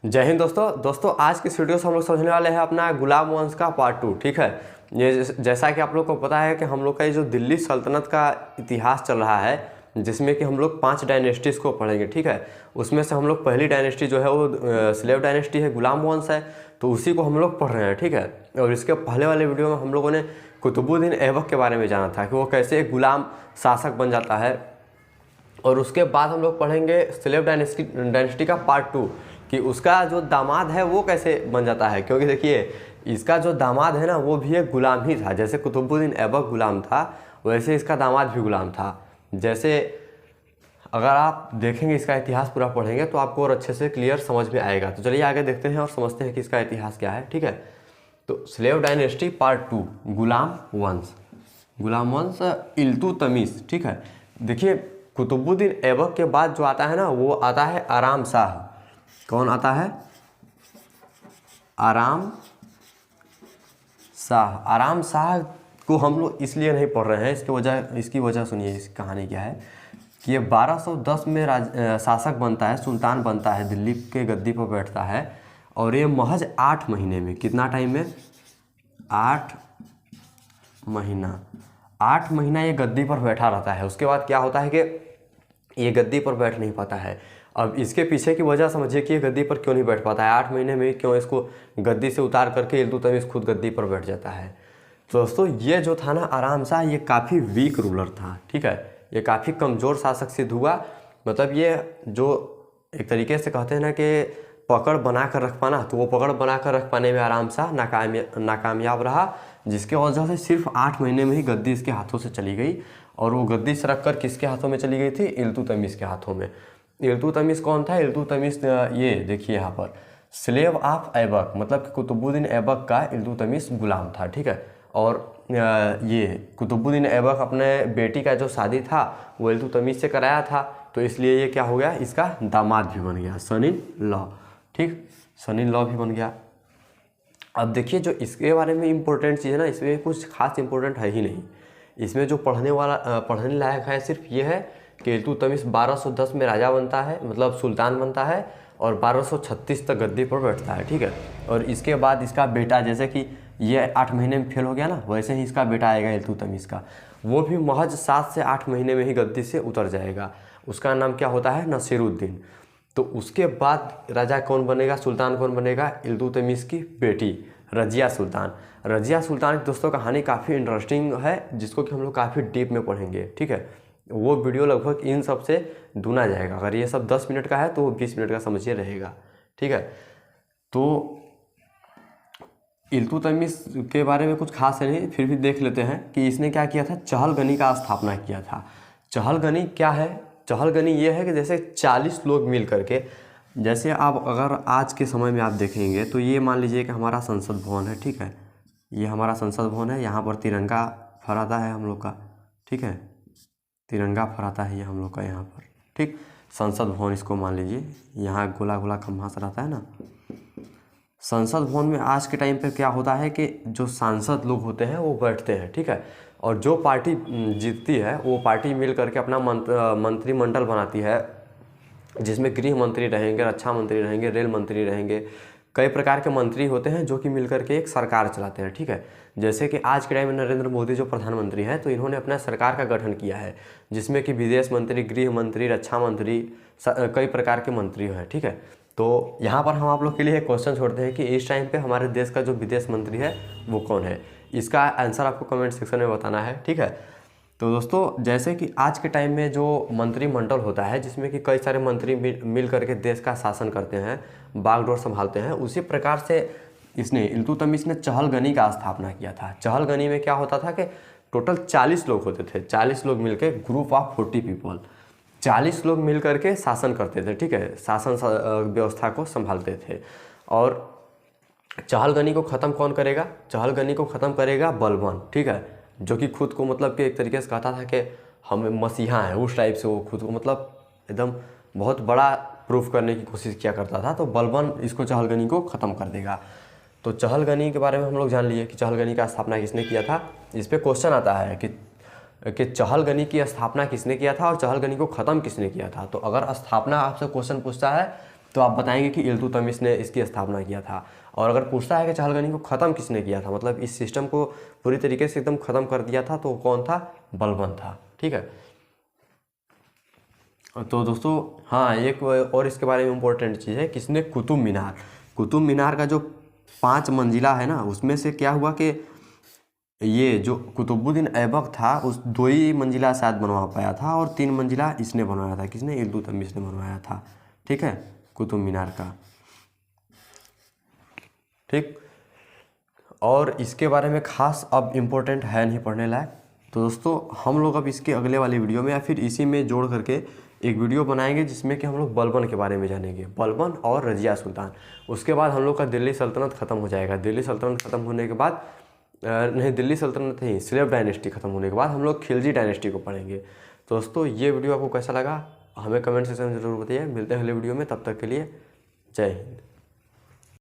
जय हिंद दोस्तों आज की इस वीडियो से हम लोग समझने वाले हैं अपना गुलाम वंश का पार्ट 2। ठीक है, ये जैसा कि आप लोग को पता है कि हम लोग का ये जो दिल्ली सल्तनत का इतिहास चल रहा है, जिसमें कि हम लोग 5 डायनेस्टीज को पढ़ेंगे। ठीक है, उसमें से हम लोग पहली डायनेस्टी जो है वो स्लेव डायनेस्टी है, गुलाम वंश है, तो उसी को हम लोग पढ़ रहे हैं। ठीक है, और इसके पहले वाले वीडियो में हम लोगों ने कुतुबुद्दीन ऐबक के बारे में जाना था कि वो कैसे एक गुलाम शासक बन जाता है। और उसके बाद हम लोग पढ़ेंगे स्लेव डायनेस्टी का पार्ट 2 कि उसका जो दामाद है वो कैसे बन जाता है। क्योंकि देखिए, इसका जो दामाद है ना वो भी एक गुलाम ही था। जैसे कुतुबुद्दीन ऐबक गुलाम था, वैसे इसका दामाद भी गुलाम था। जैसे अगर आप देखेंगे, इसका इतिहास पूरा पढ़ेंगे तो आपको और अच्छे से क्लियर समझ में आएगा। तो चलिए आगे देखते हैं और समझते हैं कि इसका इतिहास क्या है। ठीक है, तो स्लेव डायनेस्टी पार्ट 2 गुलाम वंश इल्तुतमिश। ठीक है, देखिए कुतुबुद्दीन ऐबक के बाद जो आता है ना वो आता है आराम शाह। कौन आता है? आराम शाह को हम लोग इसलिए नहीं पढ़ रहे हैं, इसकी वजह सुनिए। इस कहानी क्या है कि ये 1210 में शासक बनता है, सुल्तान बनता है, दिल्ली के गद्दी पर बैठता है। और ये महज 8 महीने में, कितना टाइम में? 8 महीना ये गद्दी पर बैठा रहता है। उसके बाद क्या होता है कि ये गद्दी पर बैठ नहीं पाता है। अब इसके पीछे की वजह समझिए कि ये गद्दी पर क्यों नहीं बैठ पाता है। 8 महीने में क्यों इसको गद्दी से उतार करके इल्तुतमिश खुद गद्दी पर बैठ जाता है। तो दोस्तों ये जो था ना आराम शाह, ये काफ़ी वीक रूलर था। ठीक है, ये काफ़ी कमज़ोर शासक सिद्ध हुआ। मतलब ये जो एक तरीके से कहते हैं ना कि पकड़ बना कर रख पाना, तो वो पकड़ बना कर रख पाने में आराम शाह नाकामयाब रहा, जिसके वजह से सिर्फ 8 महीने में ही गद्दी इसके हाथों से चली गई। और वो गद्दी से रख कर किसके हाथों में चली गई थी? इल्तुतमिश के हाथों में। इल्तुतमिश कौन था? इल्तुतमिश ये देखिए यहाँ पर स्लेव ऑफ ऐबक, मतलब कि कुतुबुद्दीन ऐबक का इल्तुतमिश गुलाम था। ठीक है, और ये कुतुबुद्दीन ऐबक अपने बेटी का जो शादी था वो इल्तुतमिश से कराया था, तो इसलिए ये क्या हो गया, इसका दामाद भी बन गया, सन इन लॉ। ठीक, सन इन लॉ भी बन गया। अब देखिए जो इसके बारे में इम्पोर्टेंट चीज़ है ना, इसमें कुछ खास इम्पोर्टेंट है ही नहीं। इसमें जो पढ़ने लायक है सिर्फ ये है कि इल्तुतमिश 1210 में राजा बनता है, मतलब सुल्तान बनता है, और 1236 तक गद्दी पर बैठता है। ठीक है, और इसके बाद इसका बेटा, जैसे कि ये 8 महीने में फेल हो गया ना, वैसे ही इसका बेटा आएगा इल्तुतमिश का, वो भी महज 7 से 8 महीने में ही गद्दी से उतर जाएगा। उसका नाम क्या होता है? नसीरुद्दीन। तो उसके बाद राजा कौन बनेगा, सुल्तान कौन बनेगा? इल्तुतमिश की बेटी रजिया सुल्तान। रजिया सुल्तान की दोस्तों कहानी काफ़ी इंटरेस्टिंग है, जिसको कि हम लोग काफ़ी डीप में पढ़ेंगे। ठीक है, वो वीडियो लगभग इन सब से दूना जाएगा। अगर ये सब 10 मिनट का है तो 20 मिनट का समझिए रहेगा। ठीक है, तो इल्तुतमिश के बारे में कुछ खास है नहीं, फिर भी देख लेते हैं कि इसने क्या किया था। चहलगनी का स्थापना किया था। चहलगनी क्या है? चहलगनी ये है कि जैसे 40 लोग मिल करके, जैसे आप अगर आज के समय में आप देखेंगे तो ये मान लीजिए कि हमारा संसद भवन है। ठीक है, ये हमारा संसद भवन है, यहाँ पर तिरंगा फहराता है हम लोग का। ठीक है, तिरंगा फहराता है ये हम लोग का यहाँ पर। ठीक, संसद भवन इसको मान लीजिए, यहाँ गोला गोला खम्भा सा रहता है ना। संसद भवन में आज के टाइम पे क्या होता है कि जो सांसद लोग होते हैं वो बैठते हैं। ठीक है, और जो पार्टी जीतती है वो पार्टी मिल करके अपना मंत्रिमंडल बनाती है, जिसमें गृह मंत्री रहेंगे, रक्षा मंत्री रहेंगे, रेल मंत्री रहेंगे, कई प्रकार के मंत्री होते हैं जो कि मिलकर के एक सरकार चलाते हैं। ठीक है, जैसे कि आज के टाइम में नरेंद्र मोदी जो प्रधानमंत्री हैं, तो इन्होंने अपना सरकार का गठन किया है, जिसमें कि विदेश मंत्री, गृह मंत्री, रक्षा मंत्री, कई प्रकार के मंत्री हैं। ठीक है, तो यहाँ पर हम आप लोग के लिए एक क्वेश्चन छोड़ते हैं कि इस टाइम पे हमारे देश का जो विदेश मंत्री है वो कौन है। इसका आंसर आपको कमेंट सेक्शन में बताना है। ठीक है, तो दोस्तों जैसे कि आज के टाइम में जो मंत्रिमंडल होता है, जिसमें कि कई सारे मंत्री मिल करके देश का शासन करते हैं, बागडोर संभालते हैं, उसी प्रकार से इसने इल्तुतमिश ने चहलगनी का स्थापना किया था। चहलगनी में क्या होता था कि टोटल 40 लोग होते थे। 40 लोग मिलकर, ग्रुप ऑफ 40 पीपल, 40 लोग मिल करके शासन करते थे। ठीक है, शासन व्यवस्था को संभालते थे। और चहलगनी को ख़त्म कौन करेगा? चहलगनी को ख़त्म करेगा बलबन। ठीक है, जो कि खुद को मतलब कि एक तरीके से कहता था कि हम मसीहा हैं, उस टाइप से वो खुद को मतलब एकदम बहुत बड़ा प्रूफ करने की कोशिश किया करता था। तो बलबन इसको चहलगनी को ख़त्म कर देगा। तो चहलगनी के बारे में हम लोग जान लिए कि चहलगनी का स्थापना किसने किया था। इस पर क्वेश्चन आता है कि चहलगनी की स्थापना किसने किया था और चहलगनी को ख़त्म किसने किया था। तो अगर स्थापना आपसे क्वेश्चन पूछता है तो आप बताएंगे कि इल्तुतमिश ने इसकी स्थापना किया था। और अगर पूछता है कि चहलगनी को ख़त्म किसने किया था, मतलब इस सिस्टम को पूरी तरीके से एकदम ख़त्म कर दिया था, तो कौन था? बलबन था। ठीक है। तो दोस्तों हाँ, एक और इसके बारे में इम्पोर्टेंट चीज़ है, किसने? कुतुब मीनार। कुतुब मीनार का जो 5 मंजिला है ना, उसमें से क्या हुआ कि ये जो कुतुबुद्दीन ऐबक था उस 2 ही मंजिला शायद बनवा पाया था, और 3 मंजिला इसने बनवाया था। किसने? इल्तुतमिश ने बनवाया था। ठीक है, कुतुब मीनार का। ठीक। और इसके बारे में खास अब इम्पोर्टेंट है नहीं पढ़ने लायक। तो दोस्तों हम लोग अब इसके अगले वाली वीडियो में या फिर इसी में जोड़ करके एक वीडियो बनाएंगे जिसमें कि हम लोग बलबन के बारे में जानेंगे, बलबन और रजिया सुल्तान। उसके बाद हम लोग का दिल्ली सल्तनत ख़त्म हो जाएगा। दिल्ली सल्तनत ख़त्म होने के बाद नहीं, दिल्ली सल्तनत नहीं, स्लेव डायनेस्टी ख़त्म होने के बाद हम लोग खिलजी डायनेस्टी को पढ़ेंगे। तो दोस्तों ये वीडियो आपको कैसा लगा हमें कमेंट सेक्शन में ज़रूर बताइए। मिलते हैं अगले वीडियो में, तब तक के लिए जय हिंद।